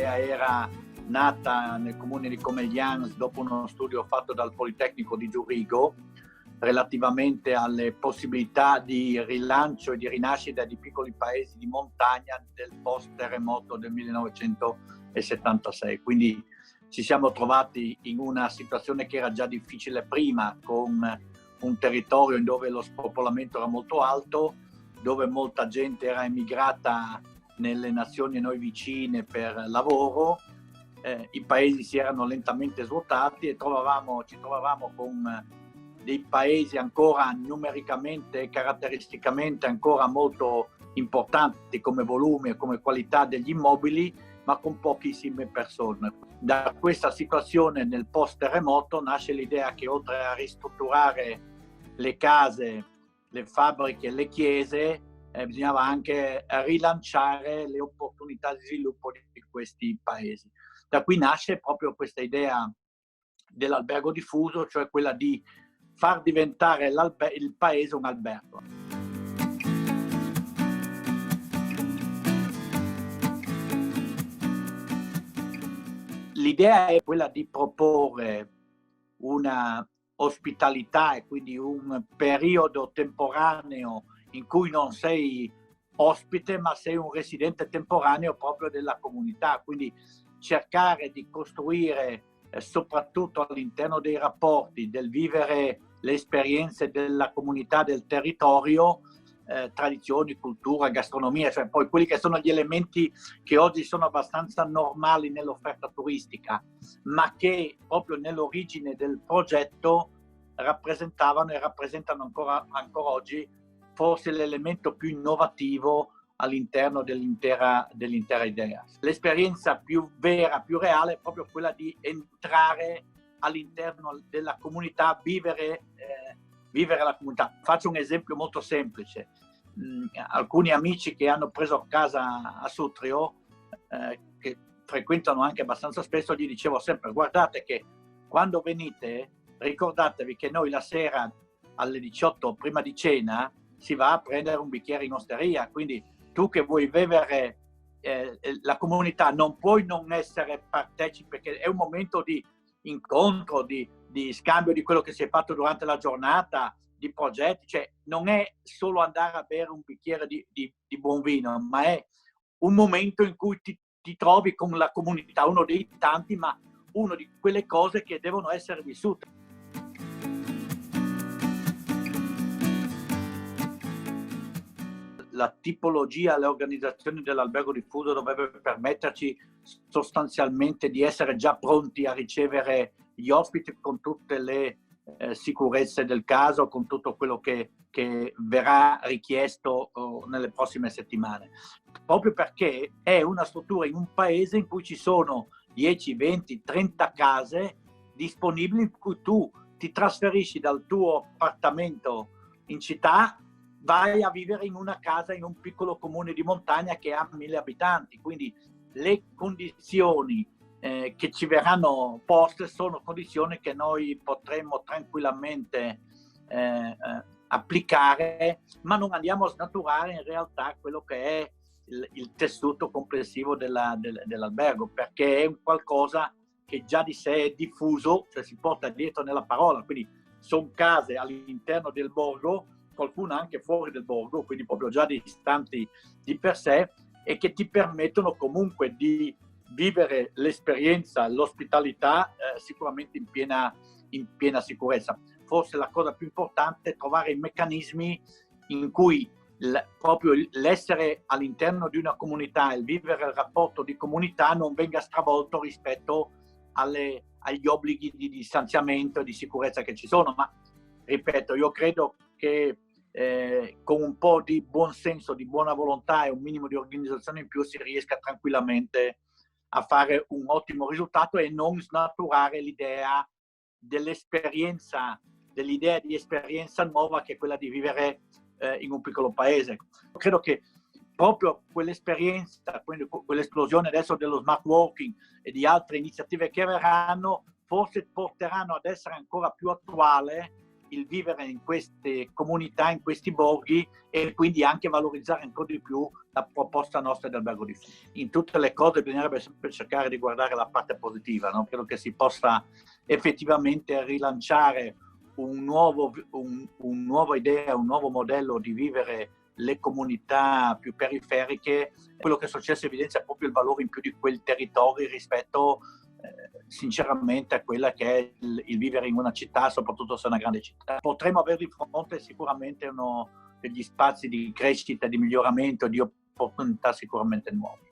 L'idea era nata nel comune di Comeglians dopo uno studio fatto dal Politecnico di Zurigo relativamente alle possibilità di rilancio e di rinascita di piccoli paesi di montagna del post-terremoto del 1976. Quindi ci siamo trovati in una situazione che era già difficile prima, con un territorio dove lo spopolamento era molto alto, dove molta gente era emigrata nelle nazioni a noi vicine per lavoro, i paesi si erano lentamente svuotati e ci trovavamo con dei paesi ancora numericamente e caratteristicamente ancora molto importanti come volume e come qualità degli immobili, ma con pochissime persone. Da questa situazione nel post-terremoto nasce l'idea che oltre a ristrutturare le case, le fabbriche, le chiese, bisognava anche rilanciare le opportunità di sviluppo di questi paesi. Da qui nasce proprio questa idea dell'albergo diffuso, cioè quella di far diventare il paese un albergo. L'idea è quella di proporre una ospitalità e quindi un periodo temporaneo in cui non sei ospite ma sei un residente temporaneo proprio della comunità, quindi cercare di costruire soprattutto all'interno dei rapporti, del vivere le esperienze della comunità, del territorio, tradizioni, cultura, gastronomia, cioè poi quelli che sono gli elementi che oggi sono abbastanza normali nell'offerta turistica, ma che proprio nell'origine del progetto rappresentavano e rappresentano ancora oggi forse l'elemento più innovativo all'interno dell'intera idea. L'esperienza più vera, più reale è proprio quella di entrare all'interno della comunità, vivere la comunità. Faccio un esempio molto semplice. Alcuni amici che hanno preso casa a Sutrio, che frequentano anche abbastanza spesso, gli dicevo sempre: guardate che quando venite ricordatevi che noi la sera alle 18 prima di cena si va a prendere un bicchiere in osteria, quindi tu che vuoi vivere la comunità non puoi non essere partecipe, perché è un momento di incontro, di scambio di quello che si è fatto durante la giornata, di progetti, cioè non è solo andare a bere un bicchiere di buon vino, ma è un momento in cui ti trovi con la comunità, uno dei tanti, ma uno di quelle cose che devono essere vissute. La tipologia, le organizzazioni dell'albergo diffuso dovrebbe permetterci sostanzialmente di essere già pronti a ricevere gli ospiti con tutte le sicurezze del caso, con tutto quello che verrà richiesto nelle prossime settimane. Proprio perché è una struttura in un paese in cui ci sono 10, 20, 30 case disponibili, in cui tu ti trasferisci dal tuo appartamento in città, vai a vivere in una casa in un piccolo comune di montagna che ha 1000 abitanti, quindi le condizioni che ci verranno poste sono condizioni che noi potremmo tranquillamente applicare, ma non andiamo a snaturare in realtà quello che è il tessuto complessivo dell'albergo, perché è un qualcosa che già di sé è diffuso, cioè si porta dietro nella parola, quindi sono case all'interno del borgo, qualcuna anche fuori del borgo, quindi proprio già distanti di per sé, e che ti permettono comunque di vivere l'esperienza, l'ospitalità sicuramente in piena sicurezza. Forse la cosa più importante è trovare i meccanismi in cui proprio l'essere all'interno di una comunità, il vivere il rapporto di comunità non venga stravolto rispetto agli obblighi di distanziamento e di sicurezza che ci sono. Ma ripeto, io credo che con un po' di buon senso, di buona volontà e un minimo di organizzazione in più si riesca tranquillamente a fare un ottimo risultato e non snaturare l'idea dell'esperienza, dell'idea di esperienza nuova che è quella di vivere in un piccolo paese. Credo che proprio quell'esperienza, quell'esplosione adesso dello smart working e di altre iniziative che verranno, forse porteranno ad essere ancora più attuale il vivere in queste comunità, in questi borghi, e quindi anche valorizzare ancora di più la proposta nostra di albergo diffuso. In tutte le cose bisognerebbe sempre cercare di guardare la parte positiva, no? Credo che si possa effettivamente rilanciare nuova idea, un nuovo modello di vivere le comunità più periferiche. Quello che è successo evidenzia proprio il valore in più di quel territorio rispetto sinceramente a quella che è il vivere in una città, soprattutto se è una grande città. Potremo avere di fronte sicuramente degli spazi di crescita, di miglioramento, di opportunità sicuramente nuovi.